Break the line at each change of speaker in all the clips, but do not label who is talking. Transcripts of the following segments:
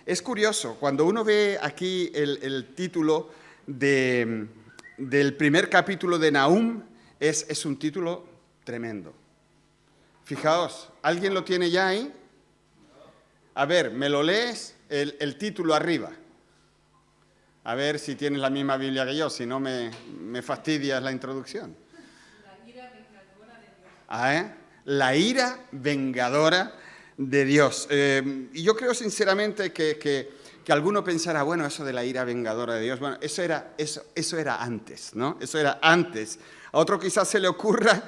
Es curioso, cuando uno ve aquí el título del primer capítulo de Nahum, es un título tremendo. Fijaos, ¿alguien lo tiene ya ahí? A ver, ¿me lo lees? El título arriba. A ver si tienes la misma Biblia que yo, si no me fastidias la introducción.
La ira vengadora de Dios.
La ira vengadora de Dios. Y yo creo sinceramente que alguno pensará, bueno, eso de la ira vengadora de Dios, bueno, eso era antes, ¿no? Eso era antes. A otro quizás se le ocurra,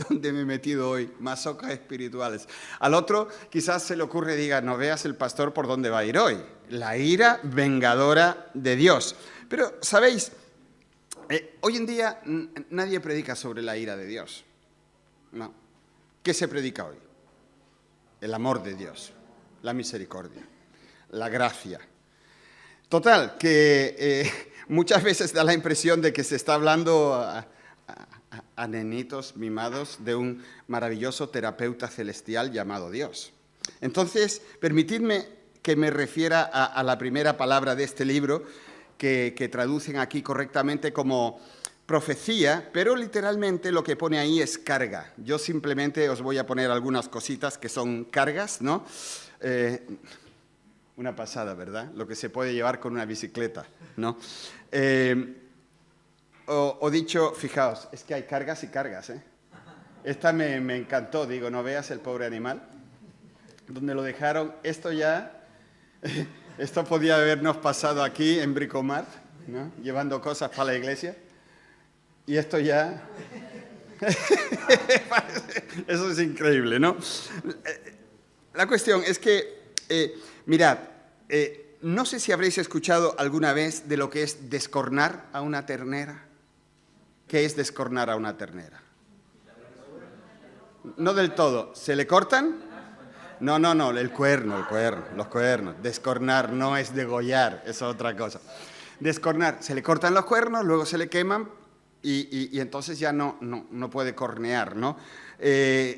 ¿dónde me he metido hoy? Masocas espirituales. Al otro quizás se le ocurre y diga, no veas el pastor por dónde va a ir hoy. La ira vengadora de Dios. Pero, ¿sabéis? Hoy en día nadie predica sobre la ira de Dios. No. ¿Qué se predica hoy? El amor de Dios, la misericordia, la gracia. Total, que muchas veces da la impresión de que se está hablando a nenitos mimados de un maravilloso terapeuta celestial llamado Dios. Entonces, permitidme que me refiera a la primera palabra de este libro, que traducen aquí correctamente como profecía, pero literalmente lo que pone ahí es carga. Yo simplemente os voy a poner algunas cositas que son cargas, ¿no? Una pasada, ¿verdad? Lo que se puede llevar con una bicicleta, ¿no? O dicho, fijaos, es que hay cargas y cargas, ¿eh? Esta me encantó, digo, no veas el pobre animal, donde lo dejaron. Esto podía habernos pasado aquí en Bricomart, ¿no? Llevando cosas para la iglesia. Y esto ya... Eso es increíble, ¿no? La cuestión es que, mirad, no sé si habréis escuchado alguna vez de lo que es descornar a una ternera. ¿Qué es descornar a una ternera? No del todo. ¿Se le cortan? No, el cuerno, los cuernos. Descornar no es degollar, es otra cosa. Descornar, se le cortan los cuernos, luego se le queman y entonces ya no puede cornear, ¿no?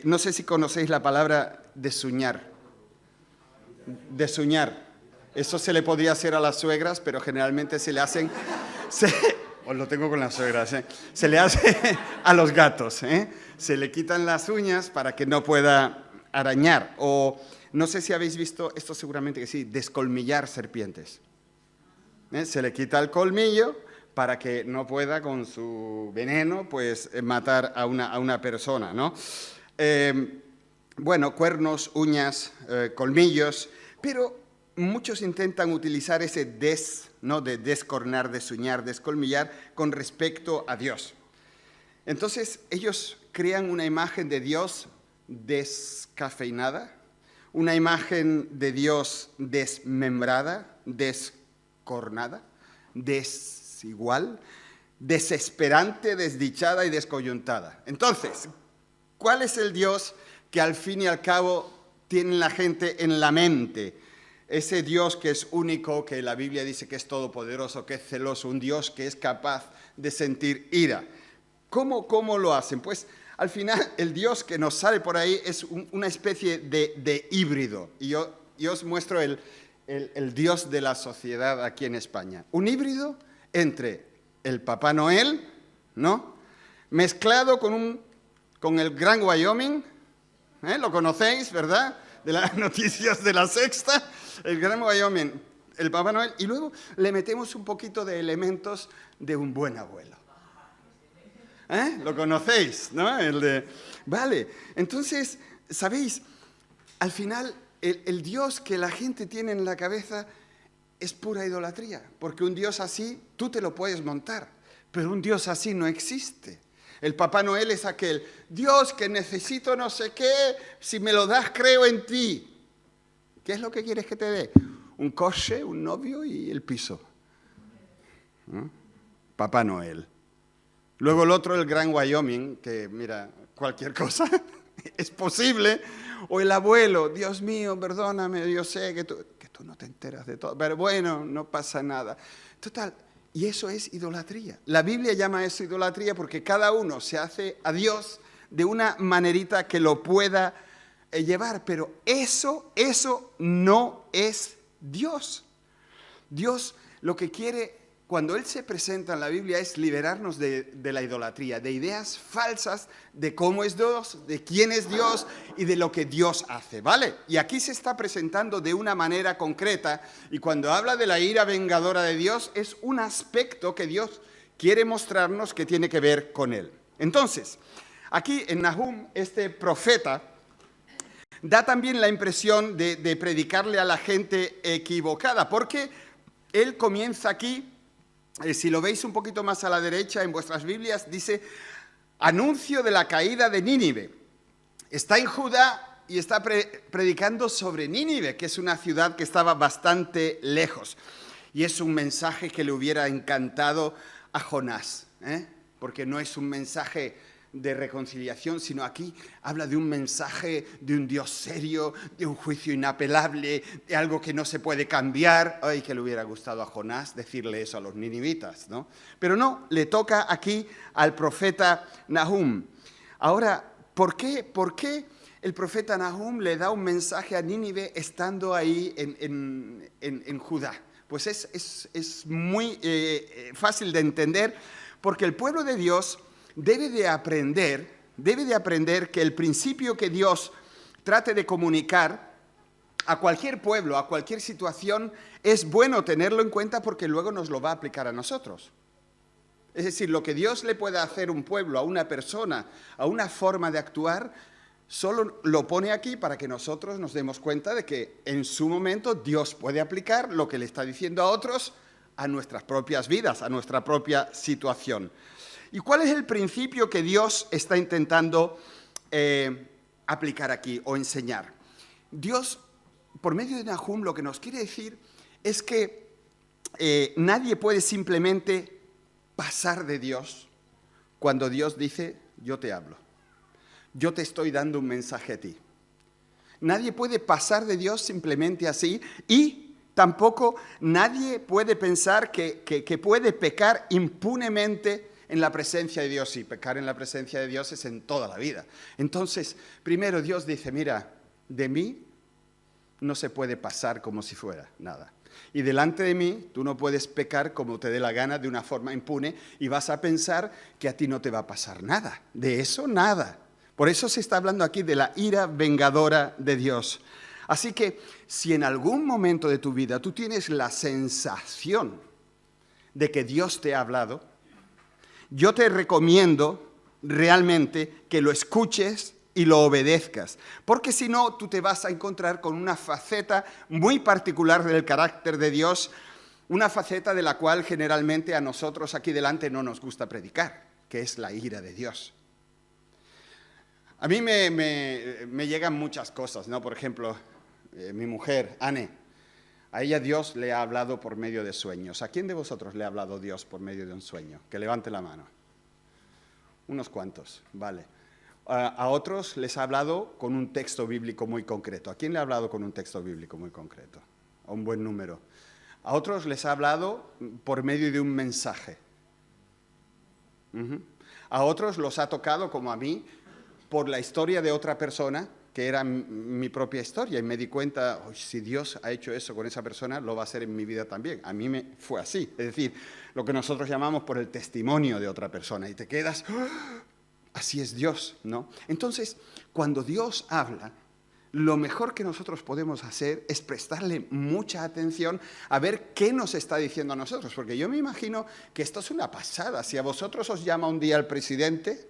No sé si conocéis la palabra desuñar. Desuñar. Eso se le podría hacer a las suegras, pero generalmente se le hacen... Os lo tengo con las suegras, ¿eh? Se le hace a los gatos, ¿eh? Se le quitan las uñas para que no pueda arañar. O no sé si habéis visto, esto seguramente que sí, descolmillar serpientes. Se le quita el colmillo para que no pueda con su veneno pues matar a una persona, ¿no? Bueno, cuernos, uñas, colmillos, pero muchos intentan utilizar ese ¿no? De descornar, desuñar, descolmillar con respecto a Dios. Entonces ellos crean una imagen de Dios descafeinada, una imagen de Dios desmembrada, descornada, desigual, desesperante, desdichada y descoyuntada. Entonces, ¿cuál es el Dios que al fin y al cabo tiene la gente en la mente? Ese Dios que es único, que la Biblia dice que es todopoderoso, que es celoso, un Dios que es capaz de sentir ira. ¿Cómo lo hacen? Pues al final el Dios que nos sale por ahí es una especie de híbrido. Y yo os muestro el Dios de la sociedad aquí en España. Un híbrido entre el Papá Noel, ¿no? Mezclado con el Gran Wyoming, ¿eh? Lo conocéis, ¿verdad? De las noticias de La Sexta, el Gran Wyoming, el Papá Noel, y luego le metemos un poquito de elementos de un buen abuelo. ¿Eh? ¿Lo conocéis? ¿No? Vale, entonces, ¿sabéis? Al final, el Dios que la gente tiene en la cabeza es pura idolatría, porque un Dios así tú te lo puedes montar, pero un Dios así no existe. El Papá Noel es aquel, Dios que necesito no sé qué, si me lo das creo en ti. ¿Qué es lo que quieres que te dé? Un coche, un novio y el piso. ¿No? Papá Noel. Luego el otro, el Gran Wyoming, que mira, cualquier cosa es posible. O el abuelo, Dios mío, perdóname, yo sé que tú no te enteras de todo, pero bueno, no pasa nada. Total, y eso es idolatría. La Biblia llama eso idolatría porque cada uno se hace a Dios de una manerita que lo pueda llevar, pero eso no es Dios. Dios lo que quiere cuando Él se presenta en la Biblia es liberarnos de la idolatría, de ideas falsas de cómo es Dios, de quién es Dios y de lo que Dios hace, ¿vale? Y aquí se está presentando de una manera concreta, y cuando habla de la ira vengadora de Dios es un aspecto que Dios quiere mostrarnos que tiene que ver con Él. Entonces, aquí en Nahum, este profeta da también la impresión de predicarle a la gente equivocada, porque él comienza aquí, si lo veis un poquito más a la derecha en vuestras Biblias, dice, anuncio de la caída de Nínive. Está en Judá y está predicando sobre Nínive, que es una ciudad que estaba bastante lejos. Y es un mensaje que le hubiera encantado a Jonás, porque no es un mensaje de reconciliación, sino aquí habla de un mensaje de un Dios serio, de un juicio inapelable, de algo que no se puede cambiar. Ay, que le hubiera gustado a Jonás decirle eso a los ninivitas, ¿no? Pero no, le toca aquí al profeta Nahum. Ahora, ¿por qué el profeta Nahum le da un mensaje a Nínive estando ahí en Judá? Pues es muy fácil de entender, porque el pueblo de Dios debe de aprender que el principio que Dios trate de comunicar a cualquier pueblo, a cualquier situación, es bueno tenerlo en cuenta porque luego nos lo va a aplicar a nosotros. Es decir, lo que Dios le pueda hacer a un pueblo, a una persona, a una forma de actuar, solo lo pone aquí para que nosotros nos demos cuenta de que en su momento Dios puede aplicar lo que le está diciendo a otros a nuestras propias vidas, a nuestra propia situación. ¿Y cuál es el principio que Dios está intentando aplicar aquí o enseñar? Dios, por medio de Nahum, lo que nos quiere decir es que nadie puede simplemente pasar de Dios cuando Dios dice, yo te hablo. Yo te estoy dando un mensaje a ti. Nadie puede pasar de Dios simplemente así, y tampoco nadie puede pensar que puede pecar impunemente en la presencia de Dios. Y pecar en la presencia de Dios es en toda la vida. Entonces, primero Dios dice, mira, de mí no se puede pasar como si fuera nada. Y delante de mí tú no puedes pecar como te dé la gana de una forma impune y vas a pensar que a ti no te va a pasar nada. De eso nada. Por eso se está hablando aquí de la ira vengadora de Dios. Así que si en algún momento de tu vida tú tienes la sensación de que Dios te ha hablado, yo te recomiendo realmente que lo escuches y lo obedezcas, porque si no, tú te vas a encontrar con una faceta muy particular del carácter de Dios, una faceta de la cual generalmente a nosotros aquí delante no nos gusta predicar, que es la ira de Dios. A mí me llegan muchas cosas, ¿no? Por ejemplo, mi mujer, Anne, a ella Dios le ha hablado por medio de sueños. ¿A quién de vosotros le ha hablado Dios por medio de un sueño? Que levante la mano. Unos cuantos, vale. A otros les ha hablado con un texto bíblico muy concreto. ¿A quién le ha hablado con un texto bíblico muy concreto? A un buen número. A otros les ha hablado por medio de un mensaje. A otros los ha tocado, como a mí, por la historia de otra persona, que era mi propia historia, y me di cuenta, si Dios ha hecho eso con esa persona, lo va a hacer en mi vida también. A mí me fue así, es decir, lo que nosotros llamamos por el testimonio de otra persona, y te quedas, así es Dios, ¿no? Entonces, cuando Dios habla, lo mejor que nosotros podemos hacer es prestarle mucha atención a ver qué nos está diciendo a nosotros, porque yo me imagino que esto es una pasada. Si a vosotros os llama un día el presidente,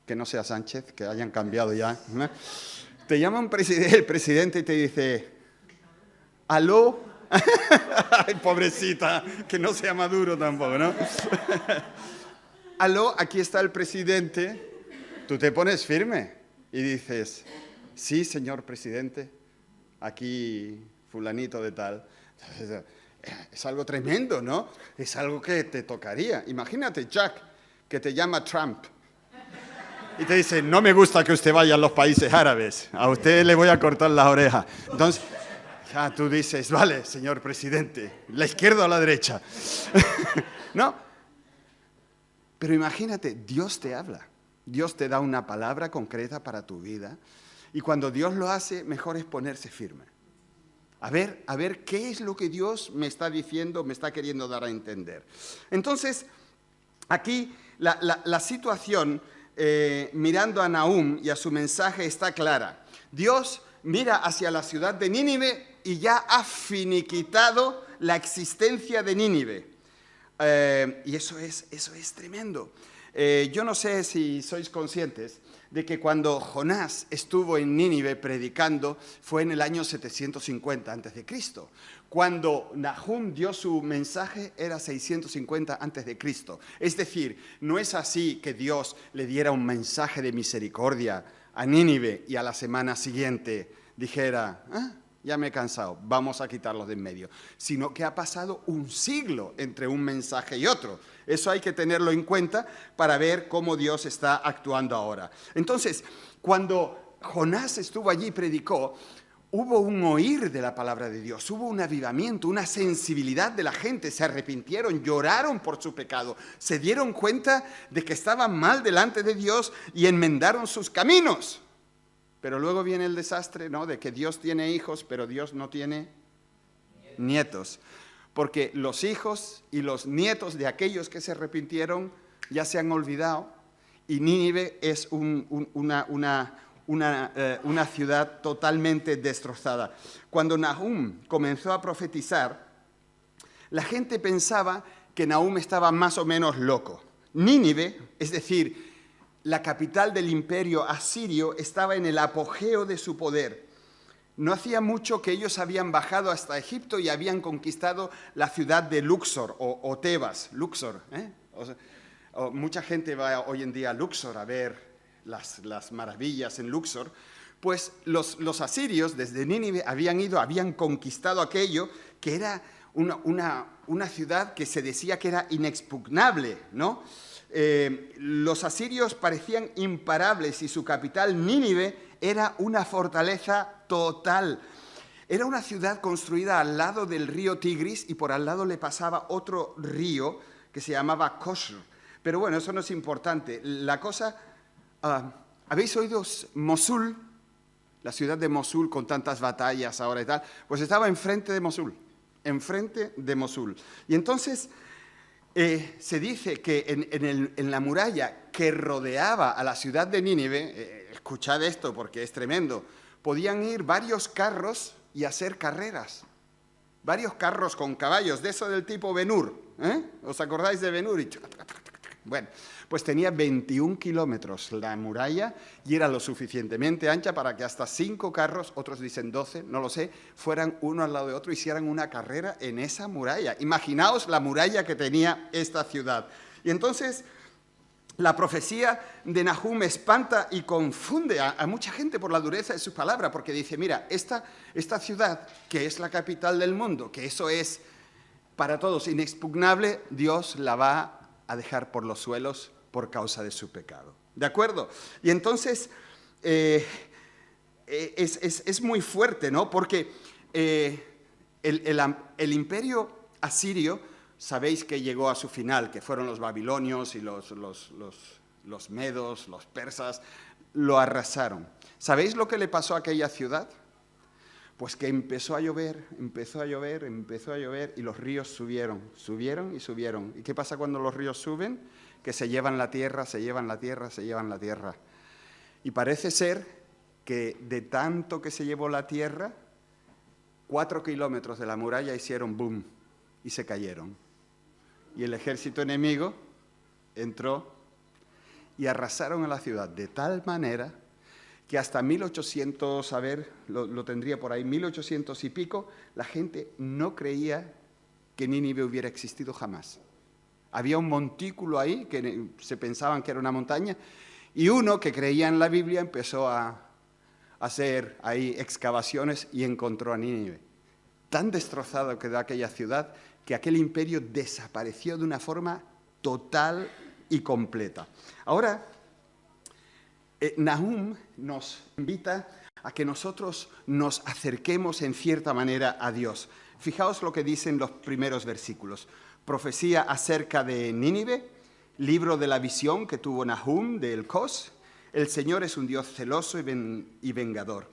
que no sea Sánchez, que hayan cambiado ya, ¿no? Te llama el presidente y te dice, ¿aló? Ay, pobrecita, que no sea Maduro tampoco, ¿no? ¿Aló? Aquí está el presidente. Tú te pones firme y dices, sí, señor presidente, aquí fulanito de tal. Es algo tremendo, ¿no? Es algo que te tocaría. Imagínate, Jack, que te llama Trump y te dice, no me gusta que usted vaya a los países árabes, a usted le voy a cortar las orejas. Entonces, ya tú dices, vale, señor presidente, ¿la izquierda o la derecha? ¿No? Pero imagínate, Dios te habla, Dios te da una palabra concreta para tu vida, y cuando Dios lo hace, mejor es ponerse firme. A ver qué es lo que Dios me está diciendo, me está queriendo dar a entender. Entonces, aquí la situación, mirando a Nahum y a su mensaje, está clara. Dios mira hacia la ciudad de Nínive y ya ha finiquitado la existencia de Nínive. Y eso es tremendo. Yo no sé si sois conscientes de que cuando Jonás estuvo en Nínive predicando fue en el año 750 a.C. Cuando Nahum dio su mensaje era 650 a.C. Es decir, no es así que Dios le diera un mensaje de misericordia a Nínive y a la semana siguiente dijera, ya me he cansado, vamos a quitarlos de en medio. Sino que ha pasado un siglo entre un mensaje y otro. Eso hay que tenerlo en cuenta para ver cómo Dios está actuando ahora. Entonces, cuando Jonás estuvo allí y predicó, hubo un oír de la palabra de Dios, hubo un avivamiento, una sensibilidad de la gente, se arrepintieron, lloraron por su pecado, se dieron cuenta de que estaban mal delante de Dios y enmendaron sus caminos. Pero luego viene el desastre, ¿no?, de que Dios tiene hijos, pero Dios no tiene nietos. Porque los hijos y los nietos de aquellos que se arrepintieron ya se han olvidado y Nínive es una ciudad totalmente destrozada. Cuando Nahum comenzó a profetizar, la gente pensaba que Nahum estaba más o menos loco. Nínive, es decir, la capital del imperio asirio, estaba en el apogeo de su poder. No hacía mucho que ellos habían bajado hasta Egipto y habían conquistado la ciudad de Luxor o Tebas. Luxor, mucha gente va hoy en día a Luxor a ver las maravillas en Luxor. Pues los asirios desde Nínive habían conquistado aquello que era una ciudad que se decía que era inexpugnable, ¿no? Los asirios parecían imparables y su capital, Nínive, era una fortaleza total. Era una ciudad construida al lado del río Tigris y por al lado le pasaba otro río que se llamaba Kosr. Pero bueno, eso no es importante. La cosa, ¿habéis oído Mosul? La ciudad de Mosul con tantas batallas ahora y tal, pues estaba enfrente de Mosul, Y entonces se dice que en la muralla que rodeaba a la ciudad de Nínive, escuchad esto porque es tremendo, podían ir varios carros y hacer carreras. Varios carros con caballos, de eso del tipo Ben-Hur. ¿Os acordáis de Ben-Hur? Bueno, pues tenía 21 kilómetros la muralla y era lo suficientemente ancha para que hasta 5 carros, otros dicen 12, no lo sé, fueran uno al lado de otro y hicieran una carrera en esa muralla. Imaginaos la muralla que tenía esta ciudad. Y entonces la profecía de Nahum espanta y confunde a mucha gente por la dureza de sus palabras, porque dice, mira, esta ciudad, que es la capital del mundo, que eso es para todos inexpugnable, Dios la va a dejar por los suelos por causa de su pecado. ¿De acuerdo? Y entonces es muy fuerte, ¿no? Porque el imperio asirio, sabéis que llegó a su final, que fueron los babilonios y los medos, los persas, lo arrasaron. ¿Sabéis lo que le pasó a aquella ciudad? Pues que empezó a llover y los ríos subieron. ¿Y qué pasa cuando los ríos suben? Que se llevan la tierra. Y parece ser que de tanto que se llevó la tierra, 4 kilómetros de la muralla hicieron boom y se cayeron. Y el ejército enemigo entró y arrasaron a la ciudad de tal manera que hasta 1800, lo tendría por ahí, 1800 y pico, la gente no creía que Nínive hubiera existido jamás. Había un montículo ahí, que se pensaban que era una montaña, y uno que creía en la Biblia empezó a hacer ahí excavaciones y encontró a Nínive. Tan destrozado quedó aquella ciudad que aquel imperio desapareció de una forma total y completa. Ahora, Nahum nos invita a que nosotros nos acerquemos en cierta manera a Dios. Fijaos lo que dicen los primeros versículos. Profecía acerca de Nínive, libro de la visión que tuvo Nahum de Elcós. El Señor es un Dios celoso y vengador,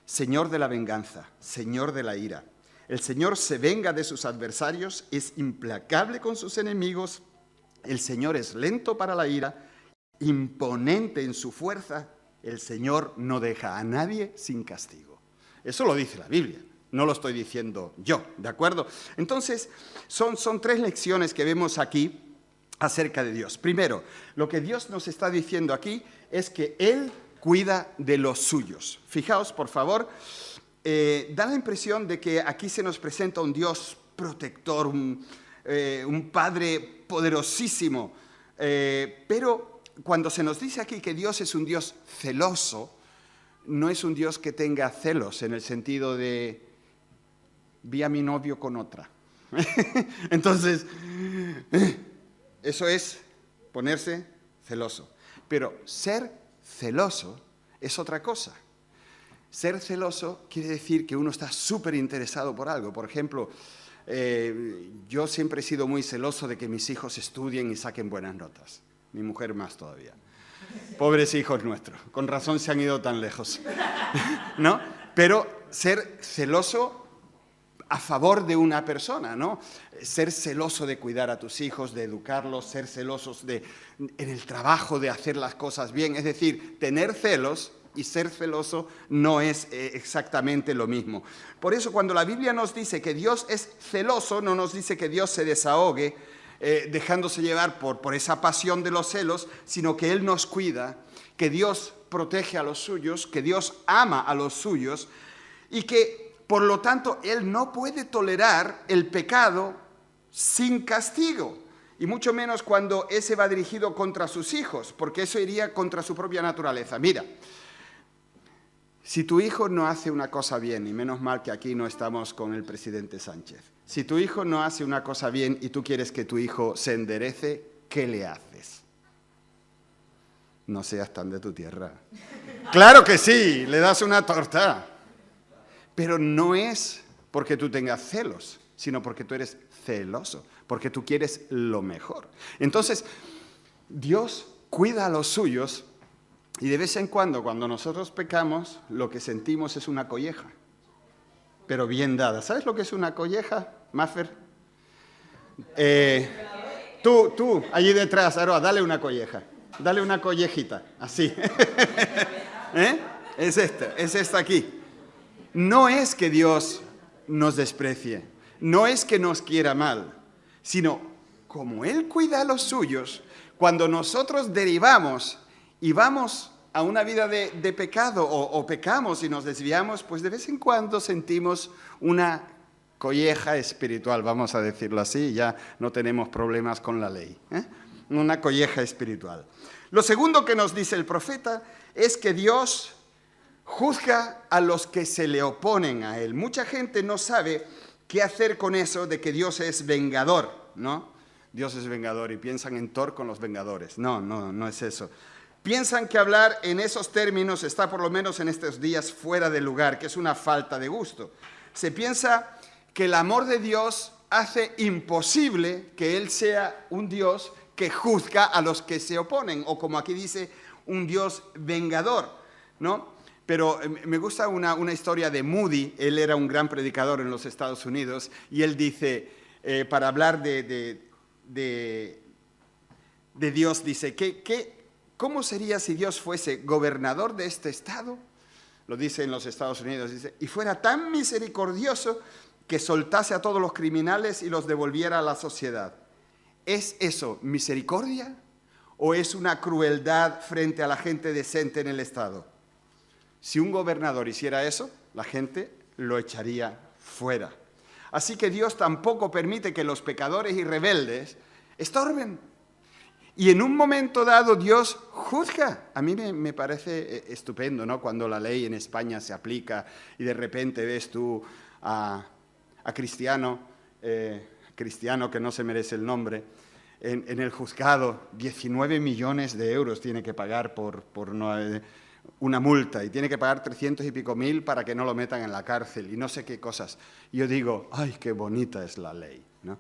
Señor de la venganza, Señor de la ira. El Señor se venga de sus adversarios, es implacable con sus enemigos. El Señor es lento para la ira, imponente en su fuerza. El Señor no deja a nadie sin castigo. Eso lo dice la Biblia, no lo estoy diciendo yo, ¿de acuerdo? Entonces, son 3 lecciones que vemos aquí acerca de Dios. Primero, lo que Dios nos está diciendo aquí es que Él cuida de los suyos. Fijaos, por favor, da la impresión de que aquí se nos presenta un Dios protector, un Padre poderosísimo, pero cuando se nos dice aquí que Dios es un Dios celoso, no es un Dios que tenga celos en el sentido de vi a mi novio con otra. Entonces, eso es ponerse celoso. Pero ser celoso es otra cosa. Ser celoso quiere decir que uno está súper interesado por algo. Por ejemplo, yo siempre he sido muy celoso de que mis hijos estudien y saquen buenas notas. Mi mujer más todavía. Pobres hijos nuestros, con razón se han ido tan lejos. ¿No? Pero ser celoso a favor de una persona, ¿no? Ser celoso de cuidar a tus hijos, de educarlos, ser celosos en el trabajo, de hacer las cosas bien. Es decir, tener celos y ser celoso no es exactamente lo mismo. Por eso cuando la Biblia nos dice que Dios es celoso, no nos dice que Dios se desahogue dejándose llevar por esa pasión de los celos, sino que Él nos cuida, que Dios protege a los suyos, que Dios ama a los suyos y que, por lo tanto, Él no puede tolerar el pecado sin castigo. Y mucho menos cuando ese va dirigido contra sus hijos, porque eso iría contra su propia naturaleza. Mira, si tu hijo no hace una cosa bien, y menos mal que aquí no estamos con el presidente Sánchez, si tu hijo no hace una cosa bien y tú quieres que tu hijo se enderece, ¿qué le haces? No seas tan de tu tierra. Claro que sí, le das una torta. Pero no es porque tú tengas celos, sino porque tú eres celoso, porque tú quieres lo mejor. Entonces, Dios cuida a los suyos y de vez en cuando nosotros pecamos, lo que sentimos es una colleja, pero bien dada. ¿Sabes lo que es una colleja, Maffer? Tú, allí detrás, Aroa, dale una colleja. Dale una collejita, así. Es esta aquí. No es que Dios nos desprecie, no es que nos quiera mal, sino como Él cuida a los suyos, cuando nosotros derivamos y vamos a una vida de pecado o pecamos y nos desviamos, pues de vez en cuando sentimos una colleja espiritual, vamos a decirlo así, ya no tenemos problemas con la ley. Una colleja espiritual. Lo segundo que nos dice el profeta es que Dios juzga a los que se le oponen a Él. Mucha gente no sabe qué hacer con eso de que Dios es vengador, ¿no? Dios es vengador y piensan en Thor con los Vengadores. No es eso. Piensan que hablar en esos términos está por lo menos en estos días fuera de lugar, que es una falta de gusto. Se piensa que el amor de Dios hace imposible que Él sea un Dios que juzga a los que se oponen, o como aquí dice, un Dios vengador, ¿no? Pero me gusta una historia de Moody. Él era un gran predicador en los Estados Unidos y él dice, para hablar de Dios, dice, ¿cómo sería si Dios fuese gobernador de este estado? Lo dice en los Estados Unidos, dice, y fuera tan misericordioso que soltase a todos los criminales y los devolviera a la sociedad. ¿Es eso misericordia o es una crueldad frente a la gente decente en el estado? Si un gobernador hiciera eso, la gente lo echaría fuera. Así que Dios tampoco permite que los pecadores y rebeldes estorben. Y en un momento dado Dios juzga. A mí me parece estupendo, ¿no? Cuando la ley en España se aplica y de repente ves tú a cristiano que no se merece el nombre, en el juzgado 19 millones de euros tiene que pagar por una multa y tiene que pagar 300 y pico mil para que no lo metan en la cárcel y no sé qué cosas. Y yo digo, ¡ay, qué bonita es la ley!, ¿no?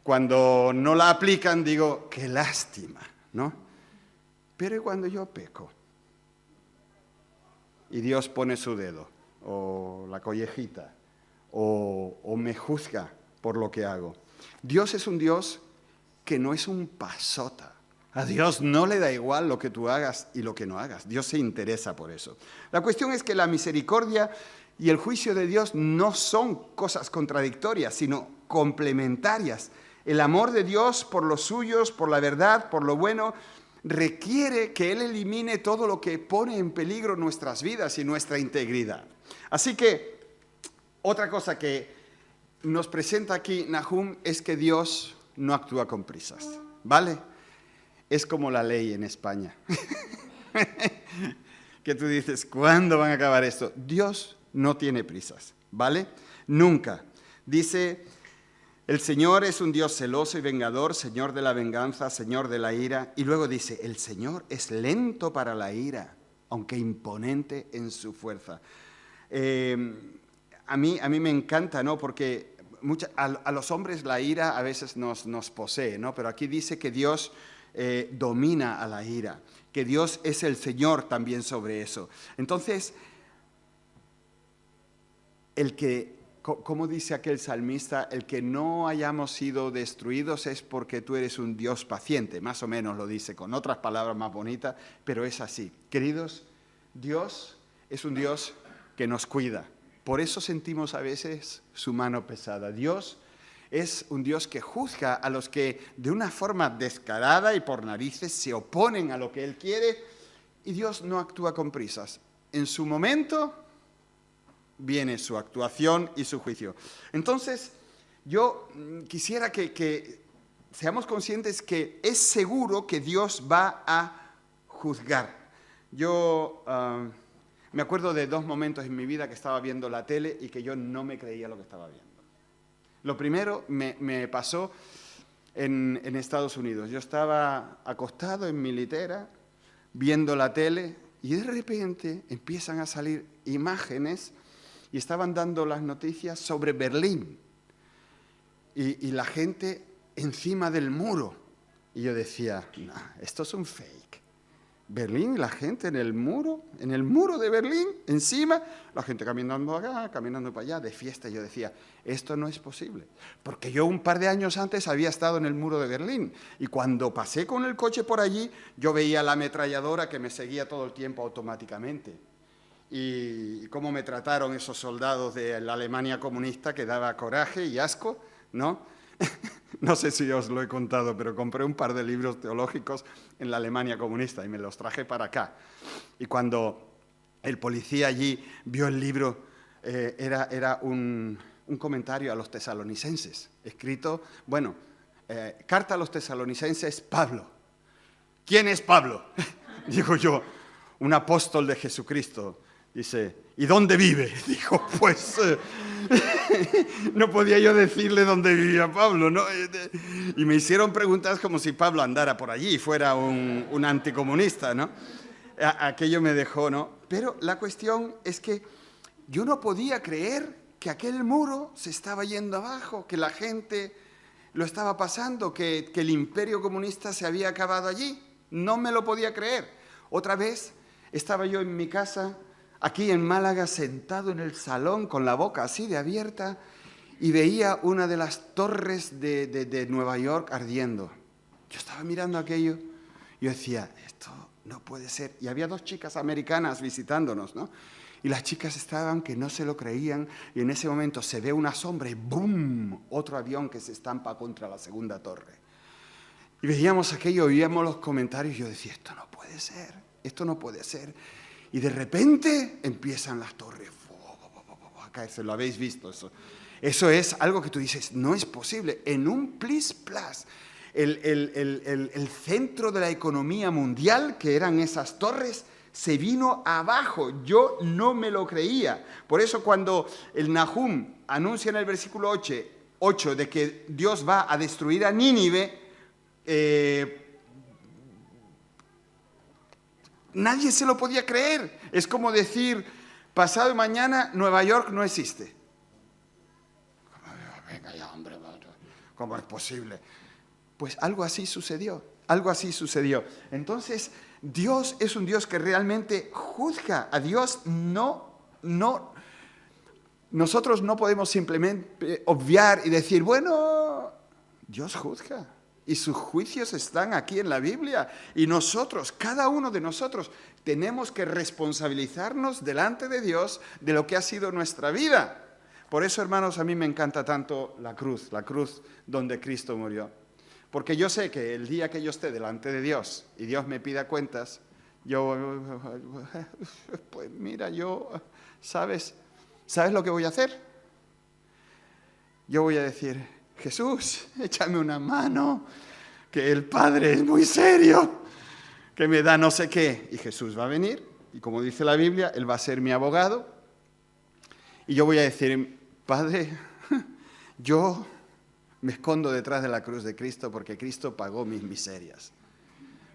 Cuando no la aplican digo, ¡qué lástima!, ¿no? Pero cuando yo peco y Dios pone su dedo o la collejita o me juzga por lo que hago. Dios es un Dios que no es un pasota. A Dios no le da igual lo que tú hagas y lo que no hagas. Dios se interesa por eso. La cuestión es que la misericordia y el juicio de Dios no son cosas contradictorias, sino complementarias. El amor de Dios por los suyos, por la verdad, por lo bueno, requiere que Él elimine todo lo que pone en peligro nuestras vidas y nuestra integridad. Así que, otra cosa que nos presenta aquí Nahum es que Dios no actúa con prisas, ¿vale? Es como la ley en España. Que tú dices, ¿cuándo van a acabar esto? Dios no tiene prisas, ¿vale? Nunca. Dice, el Señor es un Dios celoso y vengador, Señor de la venganza, Señor de la ira. Y luego dice, el Señor es lento para la ira, aunque imponente en su fuerza. A mí me encanta, ¿no? Porque a los hombres la ira a veces nos posee, ¿no? Pero aquí dice que Dios domina a la ira, que Dios es el Señor también sobre eso. Entonces, como dice aquel salmista, el que no hayamos sido destruidos es porque tú eres un Dios paciente, más o menos lo dice con otras palabras más bonitas, pero es así. Queridos, Dios es un Dios que nos cuida. Por eso sentimos a veces su mano pesada. Dios es un Dios que juzga a los que de una forma descarada y por narices se oponen a lo que Él quiere, y Dios no actúa con prisas. En su momento viene su actuación y su juicio. Entonces, yo quisiera que seamos conscientes que es seguro que Dios va a juzgar. Yo me acuerdo de 2 momentos en mi vida que estaba viendo la tele y que yo no me creía lo que estaba viendo. Lo primero me pasó en Estados Unidos. Yo estaba acostado en mi litera viendo la tele y de repente empiezan a salir imágenes y estaban dando las noticias sobre Berlín y la gente encima del muro. Y yo decía, no, esto es un fake. Berlín, la gente en el muro de Berlín, encima, la gente caminando acá, caminando para allá, de fiesta. Y yo decía, esto no es posible. Porque yo un par de años antes había estado en el muro de Berlín. Y cuando pasé con el coche por allí, yo veía la ametralladora que me seguía todo el tiempo automáticamente. Y cómo me trataron esos soldados de la Alemania comunista, que daba coraje y asco, ¿no? No sé si os lo he contado, pero compré un par de libros teológicos en la Alemania comunista y me los traje para acá. Y cuando el policía allí vio el libro, era un comentario a los tesalonicenses, escrito, carta a los tesalonicenses, Pablo. ¿Quién es Pablo? Digo yo, un apóstol de Jesucristo. Dice, ¿y dónde vive? Dijo, pues, no podía yo decirle dónde vivía Pablo, ¿no? Y me hicieron preguntas como si Pablo andara por allí y fuera un anticomunista, ¿no? Aquello me dejó, ¿no? Pero la cuestión es que yo no podía creer que aquel muro se estaba yendo abajo, que la gente lo estaba pasando, que el imperio comunista se había acabado allí. No me lo podía creer. Otra vez estaba yo en mi casa, aquí en Málaga, sentado en el salón con la boca así de abierta y veía una de las torres de Nueva York ardiendo. Yo estaba mirando aquello y yo decía, esto no puede ser. Y había 2 chicas americanas visitándonos, ¿no? Y las chicas estaban que no se lo creían y en ese momento se ve una sombra y ¡boom! Otro avión que se estampa contra la segunda torre. Y veíamos aquello, oíamos los comentarios y yo decía, esto no puede ser, esto no puede ser. Y de repente empiezan las torres a caerse. ¿Lo habéis visto eso? Eso es algo que tú dices, no es posible. En un plis-plas, el centro de la economía mundial, que eran esas torres, se vino abajo. Yo no me lo creía. Por eso cuando el Nahum anuncia en el versículo 8 de que Dios va a destruir a Nínive, nadie se lo podía creer. Es como decir, pasado mañana Nueva York no existe. Venga ya, hombre, ¿cómo es posible? Pues algo así sucedió, algo así sucedió. Entonces, Dios es un Dios que realmente juzga. A Dios no nosotros no podemos simplemente obviar y decir, bueno, Dios juzga y sus juicios están aquí en la Biblia y nosotros, cada uno de nosotros, tenemos que responsabilizarnos delante de Dios de lo que ha sido nuestra vida. Por eso, hermanos, a mí me encanta tanto la cruz donde Cristo murió. Porque yo sé que el día que yo esté delante de Dios y Dios me pida cuentas, pues mira, ¿sabes lo que voy a hacer? Yo voy a decir, Jesús, échame una mano, que el Padre es muy serio, que me da no sé qué. Y Jesús va a venir, y como dice la Biblia, Él va a ser mi abogado. Y yo voy a decir, Padre, yo me escondo detrás de la cruz de Cristo porque Cristo pagó mis miserias.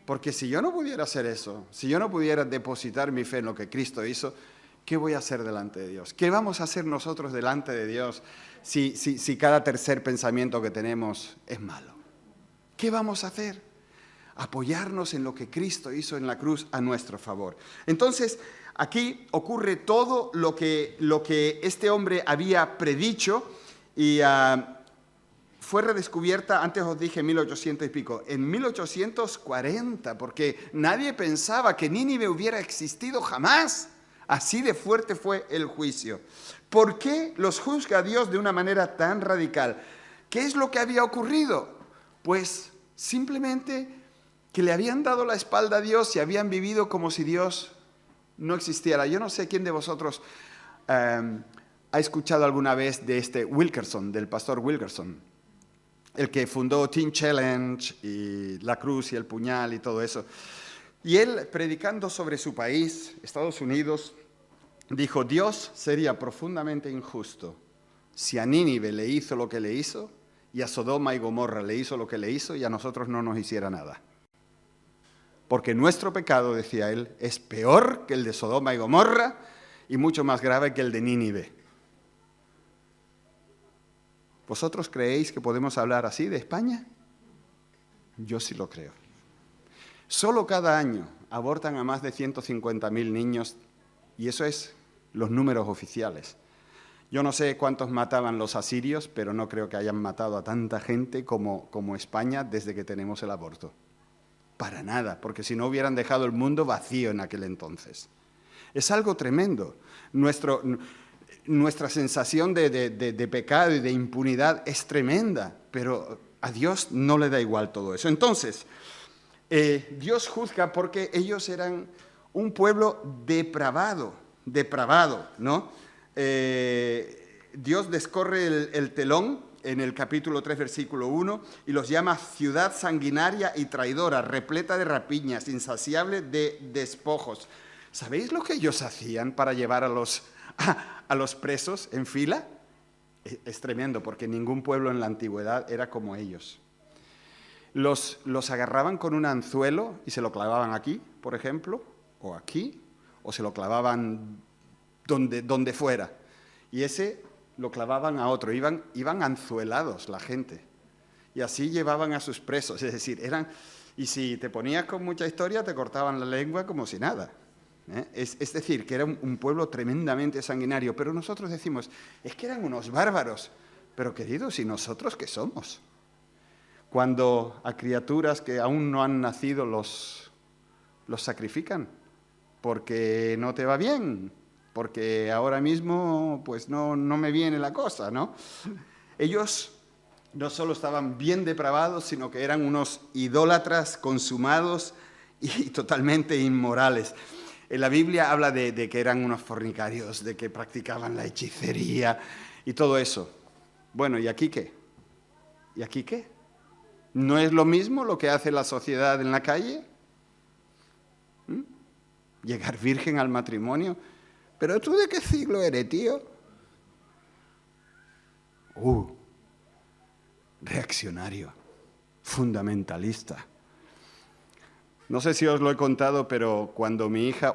Porque si yo no pudiera hacer eso, si yo no pudiera depositar mi fe en lo que Cristo hizo, ¿qué voy a hacer delante de Dios? ¿Qué vamos a hacer nosotros delante de Dios si cada tercer pensamiento que tenemos es malo? ¿Qué vamos a hacer? Apoyarnos en lo que Cristo hizo en la cruz a nuestro favor. Entonces, aquí ocurre todo lo que este hombre había predicho y fue redescubierta, antes os dije 1800 y pico, en 1840, porque nadie pensaba que Nínive hubiera existido jamás. Así de fuerte fue el juicio. ¿Por qué los juzga Dios de una manera tan radical? ¿Qué es lo que había ocurrido? Pues simplemente que le habían dado la espalda a Dios y habían vivido como si Dios no existiera. Yo no sé quién de vosotros ha escuchado alguna vez de este Wilkerson, del pastor Wilkerson, el que fundó Teen Challenge y La Cruz y el Puñal y todo eso. Y él, predicando sobre su país, Estados Unidos, dijo, Dios sería profundamente injusto si a Nínive le hizo lo que le hizo y a Sodoma y Gomorra le hizo lo que le hizo y a nosotros no nos hiciera nada. Porque nuestro pecado, decía él, es peor que el de Sodoma y Gomorra y mucho más grave que el de Nínive. ¿Vosotros creéis que podemos hablar así de España? Yo sí lo creo. Solo cada año abortan a más de 150.000 niños y eso es los números oficiales. Yo no sé cuántos mataban los asirios, pero no creo que hayan matado a tanta gente como España desde que tenemos el aborto. Para nada, porque si no hubieran dejado el mundo vacío en aquel entonces. Es algo tremendo. Nuestra sensación de pecado y de impunidad es tremenda, pero a Dios no le da igual todo eso. Entonces, Dios juzga porque ellos eran un pueblo depravado, ¿no? Dios descorre el telón en el capítulo 3, versículo 1, y los llama ciudad sanguinaria y traidora, repleta de rapiñas, insaciable de despojos. ¿Sabéis lo que ellos hacían para llevar a los presos en fila? Es tremendo, porque ningún pueblo en la antigüedad era como ellos. Los agarraban con un anzuelo y se lo clavaban aquí, por ejemplo, o aquí, o se lo clavaban donde fuera. Y ese lo clavaban a otro. Iban anzuelados la gente. Y así llevaban a sus presos. Es decir, y si te ponías con mucha historia, te cortaban la lengua como si nada. Es decir, que era un pueblo tremendamente sanguinario. Pero nosotros decimos, es que eran unos bárbaros. Pero queridos, ¿y nosotros qué somos? Cuando a criaturas que aún no han nacido los sacrifican porque no te va bien, porque ahora mismo pues no me viene la cosa, ¿no? Ellos no solo estaban bien depravados, sino que eran unos idólatras consumados y totalmente inmorales. En la Biblia habla de que eran unos fornicarios, de que practicaban la hechicería y todo eso. Bueno, ¿y aquí qué? ¿Y aquí qué? ¿No es lo mismo lo que hace la sociedad en la calle? Llegar virgen al matrimonio. ¿Pero tú de qué siglo eres, tío? Reaccionario, fundamentalista. No sé si os lo he contado, pero cuando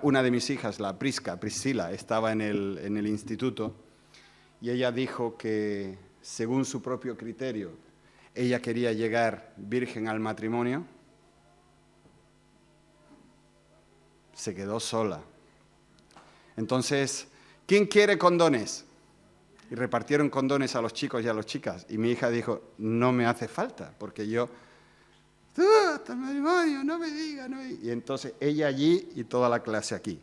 una de mis hijas, la Priscila, estaba en el instituto, y ella dijo que, según su propio criterio, ella quería llegar virgen al matrimonio, se quedó sola. Entonces, ¿quién quiere condones? y repartieron condones a los chicos y a las chicas. Y mi hija dijo, no me hace falta, porque yo, tú, hasta el matrimonio, no me digas. No me digas. Y entonces ella allí y toda la clase aquí.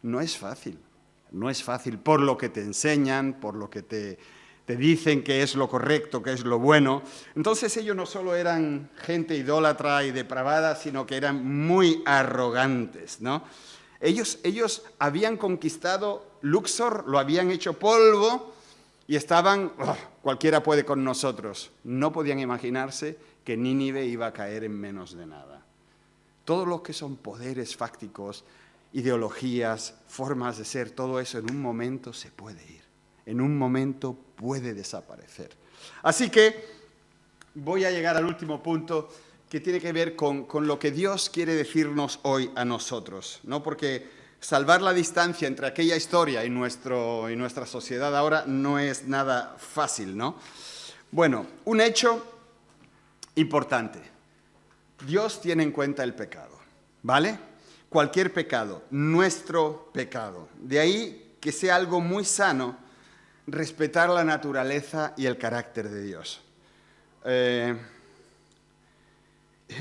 No es fácil, no es fácil por lo que te enseñan, por lo que te dicen que es lo correcto, que es lo bueno. Entonces ellos no solo eran gente idólatra y depravada, sino que eran muy arrogantes, ¿no? Ellos habían conquistado Luxor, lo habían hecho polvo y estaban, cualquiera puede con nosotros. No podían imaginarse que Nínive iba a caer en menos de nada. Todo lo que son poderes fácticos, ideologías, formas de ser, todo eso en un momento se puede ir. En un momento puede desaparecer. Así que voy a llegar al último punto que tiene que ver con lo que Dios quiere decirnos hoy a nosotros, ¿no? Porque salvar la distancia entre aquella historia y nuestra sociedad ahora no es nada fácil, ¿no? Bueno, un hecho importante. Dios tiene en cuenta el pecado, ¿vale? Cualquier pecado, nuestro pecado. De ahí que sea algo muy sano respetar la naturaleza y el carácter de Dios.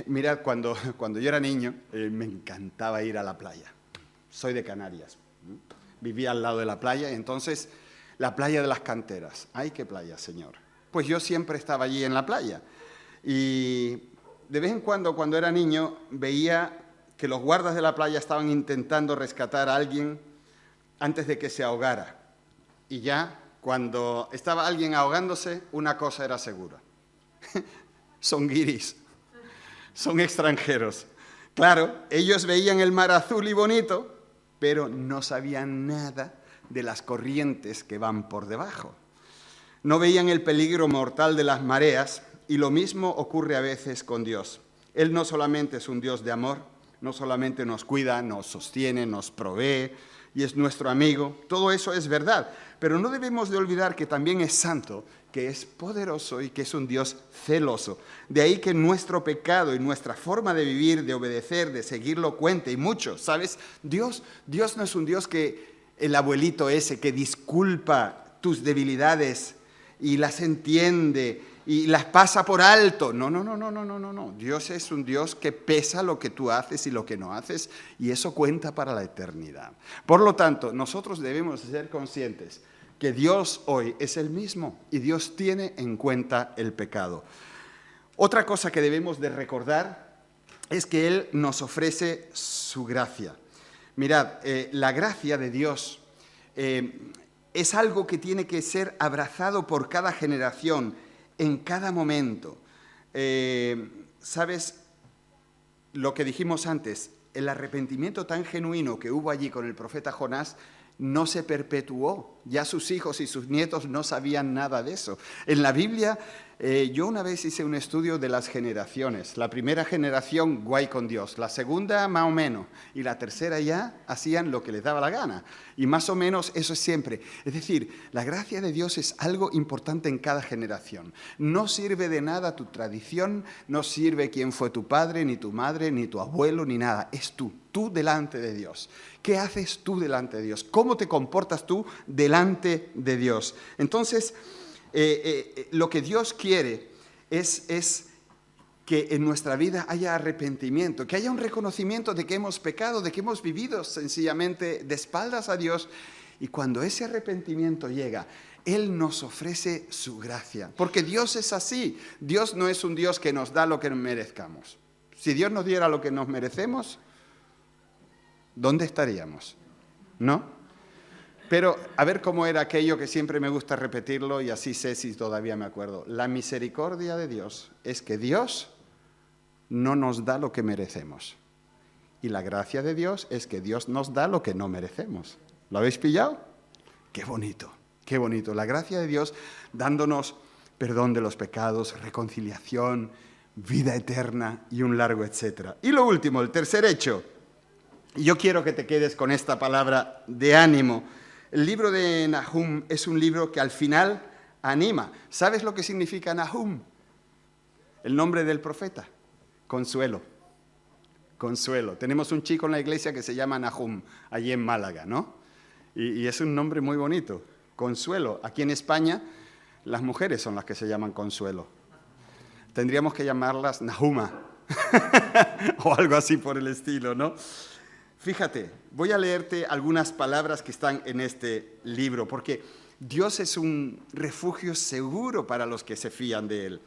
Mirad, cuando yo era niño, me encantaba ir a la playa. Soy de Canarias, vivía al lado de la playa, y entonces la playa de las canteras. ¡Ay, qué playa, señor! Pues yo siempre estaba allí en la playa. Y de vez en cuando era niño, veía que los guardas de la playa estaban intentando rescatar a alguien antes de que se ahogara. Y ya, cuando estaba alguien ahogándose, una cosa era segura. Son guiris, son extranjeros. Claro, ellos veían el mar azul y bonito, pero no sabían nada de las corrientes que van por debajo. No veían el peligro mortal de las mareas, y lo mismo ocurre a veces con Dios. Él no solamente es un Dios de amor, no solamente nos cuida, nos sostiene, nos provee y es nuestro amigo. Todo eso es verdad, pero no debemos de olvidar que también es santo, que es poderoso y que es un Dios celoso. De ahí que nuestro pecado y nuestra forma de vivir, de obedecer, de seguirlo cuente y mucho, ¿sabes? Dios no es un Dios que el abuelito ese que disculpa tus debilidades y las entiende y las pasa por alto. No. Dios es un Dios que pesa lo que tú haces y lo que no haces, y eso cuenta para la eternidad. Por lo tanto, nosotros debemos ser conscientes que Dios hoy es el mismo y Dios tiene en cuenta el pecado. Otra cosa que debemos de recordar es que Él nos ofrece su gracia. Mirad, la gracia de Dios es algo que tiene que ser abrazado por cada generación, en cada momento. ¿Sabes lo que dijimos antes? El arrepentimiento tan genuino que hubo allí con el profeta Jonás no se perpetuó. Ya sus hijos y sus nietos no sabían nada de eso. En la Biblia, yo una vez hice un estudio de las generaciones. La primera generación, guay con Dios. La segunda, más o menos. Y la tercera ya hacían lo que les daba la gana. Y más o menos eso es siempre. Es decir, la gracia de Dios es algo importante en cada generación. No sirve de nada tu tradición, no sirve quién fue tu padre, ni tu madre, ni tu abuelo, ni nada. Es tú delante de Dios. ¿Qué haces tú delante de Dios? ¿Cómo te comportas tú delante de Dios? Entonces, lo que Dios quiere es que en nuestra vida haya arrepentimiento, que haya un reconocimiento de que hemos pecado, de que hemos vivido sencillamente de espaldas a Dios, y cuando ese arrepentimiento llega, Él nos ofrece su gracia, porque Dios es así. Dios no es un Dios que nos da lo que merezcamos. Si Dios nos diera lo que nos merecemos, ¿dónde estaríamos? ¿No? Pero a ver cómo era aquello que siempre me gusta repetirlo, y así sé si todavía me acuerdo. La misericordia de Dios es que Dios no nos da lo que merecemos. Y la gracia de Dios es que Dios nos da lo que no merecemos. ¿Lo habéis pillado? Qué bonito, qué bonito. La gracia de Dios dándonos perdón de los pecados, reconciliación, vida eterna y un largo etcétera. Y lo último, el tercer hecho. Y yo quiero que te quedes con esta palabra de ánimo. El libro de Nahum es un libro que al final anima. ¿Sabes lo que significa Nahum? El nombre del profeta. Consuelo. Consuelo. Tenemos un chico en la iglesia que se llama Nahum, allí en Málaga, ¿no? Y es un nombre muy bonito. Consuelo. Aquí en España las mujeres son las que se llaman Consuelo. Tendríamos que llamarlas Nahuma o algo así por el estilo, ¿no? Fíjate, voy a leerte algunas palabras que están en este libro, porque Dios es un refugio seguro para los que se fían de Él.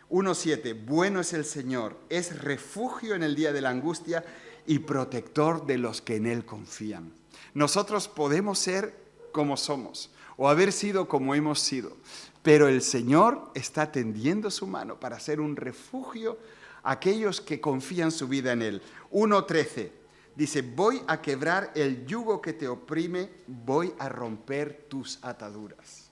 1:7, bueno es el Señor, es refugio en el día de la angustia y protector de los que en Él confían. Nosotros podemos ser como somos o haber sido como hemos sido, pero el Señor está tendiendo su mano para ser un refugio a aquellos que confían su vida en Él. 1:13 dice, voy a quebrar el yugo que te oprime, voy a romper tus ataduras.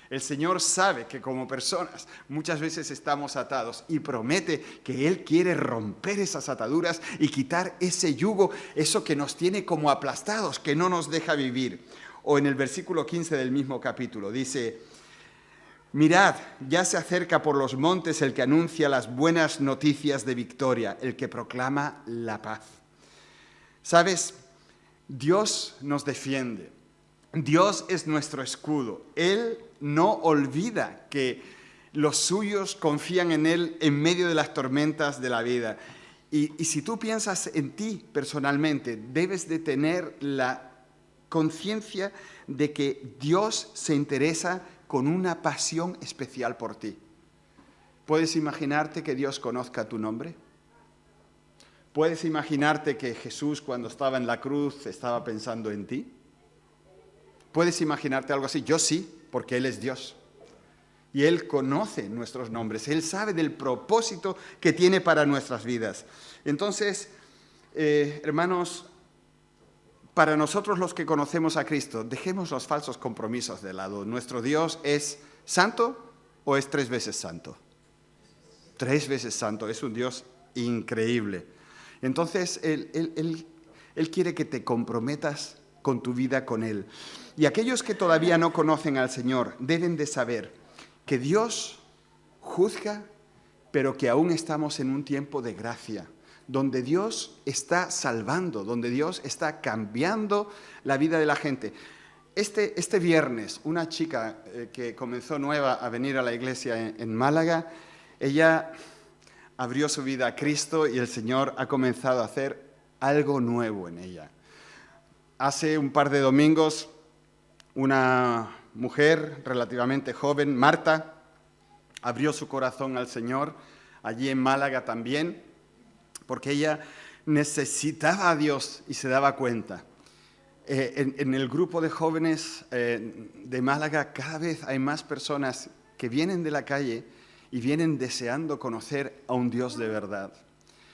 El Señor sabe que como personas muchas veces estamos atados y promete que Él quiere romper esas ataduras y quitar ese yugo, eso que nos tiene como aplastados, que no nos deja vivir. O en el versículo 15 del mismo capítulo dice, mirad, ya se acerca por los montes el que anuncia las buenas noticias de victoria, el que proclama la paz. ¿Sabes? Dios nos defiende. Dios es nuestro escudo. Él no olvida que los suyos confían en Él en medio de las tormentas de la vida. Y si tú piensas en ti personalmente, debes de tener la conciencia de que Dios se interesa con una pasión especial por ti. ¿Puedes imaginarte que Dios conozca tu nombre? ¿Puedes imaginarte que Jesús, cuando estaba en la cruz, estaba pensando en ti? ¿Puedes imaginarte algo así? Yo sí, porque Él es Dios. Y Él conoce nuestros nombres. Él sabe del propósito que tiene para nuestras vidas. Entonces, hermanos, para nosotros los que conocemos a Cristo, dejemos los falsos compromisos de lado. ¿Nuestro Dios es santo o es 3 veces santo? 3 veces santo. Es un Dios increíble. Entonces, Él quiere que te comprometas con tu vida con Él. Y aquellos que todavía no conocen al Señor deben de saber que Dios juzga, pero que aún estamos en un tiempo de gracia, donde Dios está salvando, donde Dios está cambiando la vida de la gente. Este viernes, una chica que comenzó nueva a venir a la iglesia en Málaga, ella abrió su vida a Cristo y el Señor ha comenzado a hacer algo nuevo en ella. Hace un par de domingos, una mujer relativamente joven, Marta, abrió su corazón al Señor, allí en Málaga también, porque ella necesitaba a Dios y se daba cuenta. En el grupo de jóvenes de Málaga cada vez hay más personas que vienen de la calle y vienen deseando conocer a un Dios de verdad.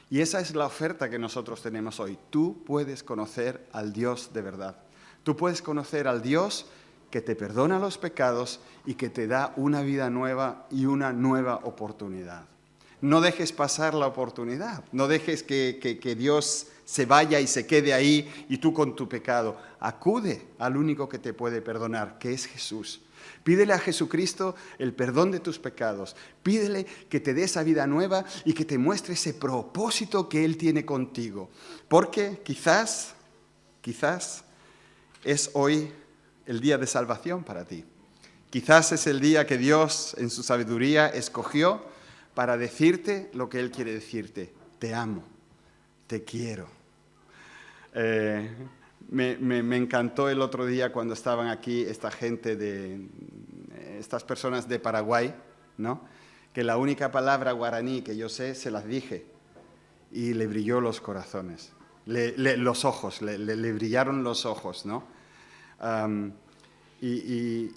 Y esa es la oferta que nosotros tenemos hoy. Tú puedes conocer al Dios de verdad. Tú puedes conocer al Dios que te perdona los pecados y que te da una vida nueva y una nueva oportunidad. No dejes pasar la oportunidad. No dejes que Dios se vaya y se quede ahí y tú con tu pecado. Acude al único que te puede perdonar, que es Jesús. Pídele a Jesucristo el perdón de tus pecados. Pídele que te dé esa vida nueva y que te muestre ese propósito que Él tiene contigo. Porque quizás es hoy el día de salvación para ti. Quizás es el día que Dios en su sabiduría escogió para decirte lo que Él quiere decirte. Te amo, te quiero. Me encantó el otro día cuando estaban aquí estas personas de Paraguay, ¿no? Que la única palabra guaraní que yo sé se las dije y le brilló los corazones, los ojos, le brillaron los ojos, ¿no? Y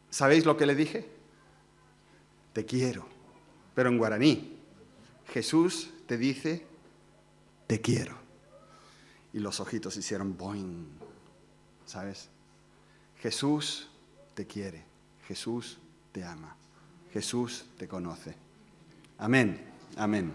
¿sabéis lo que le dije? Te quiero, pero en guaraní. Jesús te dice, te quiero. Y los ojitos hicieron boing, ¿sabes? Jesús te quiere, Jesús te ama, Jesús te conoce. Amén, amén.